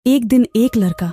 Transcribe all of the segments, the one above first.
एक दिन एक लड़का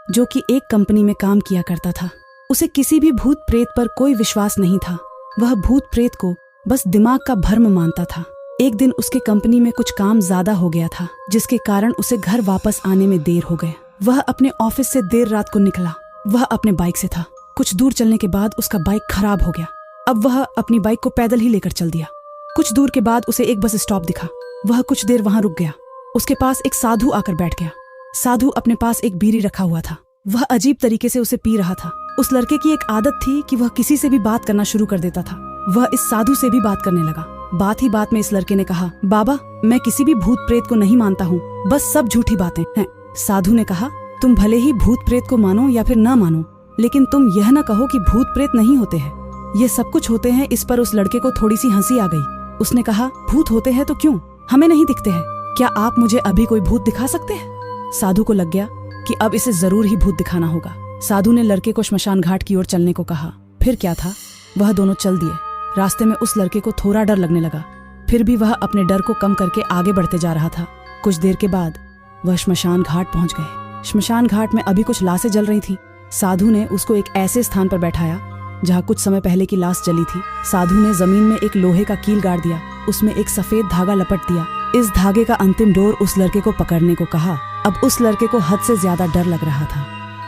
जो कि एक कंपनी में काम किया करता था, उसे किसी भी भूत प्रेत पर कोई विश्वास नहीं था। वह भूत प्रेत को बस दिमाग का भ्रम मानता था। एक दिन उसके कंपनी में कुछ काम ज्यादा हो गया था, जिसके कारण उसे घर वापस आने में देर हो गया। वह अपने ऑफिस से देर रात को निकला। वह अपने बाइक से था। कुछ दूर चलने के बाद उसका बाइक खराब हो गया। अब वह अपनी बाइक को पैदल ही लेकर चल दिया। कुछ दूर के बाद उसे एक बस स्टॉप दिखा। वह कुछ देर वहां रुक गया। उसके पास एक साधु आकर बैठ गया। साधु अपने पास एक बीड़ी रखा हुआ था। वह अजीब तरीके से उसे पी रहा था। उस लड़के की एक आदत थी कि वह किसी से भी बात करना शुरू कर देता था। वह इस साधु से भी बात करने लगा। बात ही बात में इस लड़के ने कहा, बाबा, मैं किसी भी भूत प्रेत को नहीं मानता हूँ, बस सब झूठी बातें हैं। साधु ने कहा, तुम भले ही भूत प्रेत को मानो या फिर न मानो, लेकिन तुम यह न कहो कि भूत प्रेत नहीं होते हैं। ये सब कुछ होते हैं। इस पर उस लड़के को थोड़ी सी हंसी आ गई। उसने कहा, भूत होते हैं तो क्यों, हमें नहीं दिखते हैं? क्या आप मुझे अभी कोई भूत दिखा सकते हैं? साधु को लग गया कि अब इसे जरूर ही भूत दिखाना होगा। साधु ने लड़के को श्मशान घाट की ओर चलने को कहा। फिर क्या था, वह दोनों चल दिए। रास्ते में उस लड़के को थोड़ा डर लगने लगा, फिर भी वह अपने डर को कम करके आगे बढ़ते जा रहा था। कुछ देर के बाद वह श्मशान घाट पहुंच गए। श्मशान घाट में अभी कुछ लाशें जल रही थी। साधु ने उसको एक ऐसे स्थान पर बैठाया जहाँ कुछ समय पहले की लाश जली थी। साधु ने जमीन में एक लोहे का कील गाड़ दिया। उसमें एक सफेद धागा लपट दिया। इस धागे का अंतिम डोर उस लड़के को पकड़ने को कहा। अब उस लड़के को हद से ज्यादा डर लग रहा था।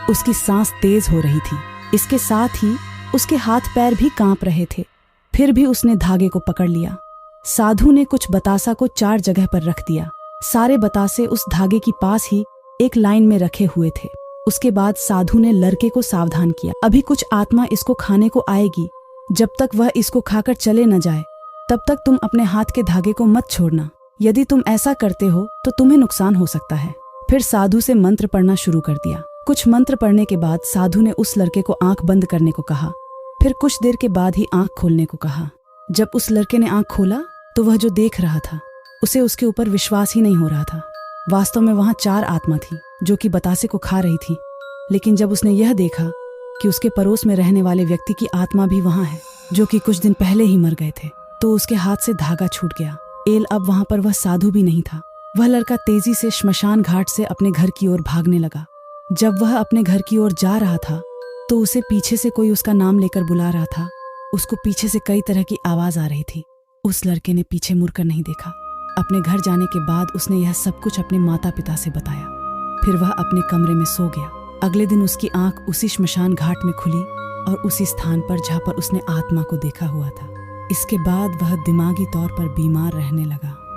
उसकी सांस तेज हो रही थी। इसके साथ ही उसके हाथ पैर भी कांप रहे थे। फिर भी उसने धागे को पकड़ लिया। साधु ने कुछ बतासा को 4 जगह पर रख दिया। सारे बतासे उस धागे की पास ही एक लाइन में रखे हुए थे। उसके बाद साधु ने लड़के को सावधान किया, अभी कुछ आत्मा इसको खाने को आएगी। जब तक वह इसको खाकर चले न जाए, तब तक तुम अपने हाथ के धागे को मत छोड़ना। यदि तुम ऐसा करते हो तो तुम्हें नुकसान हो सकता है। फिर साधु से मंत्र पढ़ना शुरू कर दिया। कुछ मंत्र पढ़ने के बाद साधु ने उस लड़के को आंख बंद करने को कहा। फिर कुछ देर के बाद ही आंख खोलने को कहा। जब उस लड़के ने आंख खोला तो वह जो देख रहा था, उसे उसके ऊपर विश्वास ही नहीं हो रहा था। वास्तव में वहां 4 आत्मा थी जो कि बतासे को खा रही थी। लेकिन जब उसने यह देखा कि उसके पड़ोस में रहने वाले व्यक्ति की आत्मा भी वहां है, जो कि कुछ दिन पहले ही मर गए थे, तो उसके हाथ से धागा छूट गया। अब वहां पर वह साधु भी नहीं था। वह लड़का तेजी से श्मशान घाट से अपने घर की ओर भागने लगा। जब वह अपने घर की ओर जा रहा था तो उसे पीछे से कोई उसका नाम लेकर बुला रहा था। उसको पीछे से कई तरह की आवाज आ रही थी। उस लड़के ने पीछे मुड़कर नहीं देखा। अपने घर जाने के बाद उसने यह सब कुछ अपने माता पिता से बताया। फिर वह अपने कमरे में सो गया। अगले दिन उसकी आंख उसी श्मशान घाट में खुली और उसी स्थान पर जहाँ पर उसने आत्मा को देखा हुआ था। इसके बाद वह दिमागी तौर पर बीमार रहने लगा।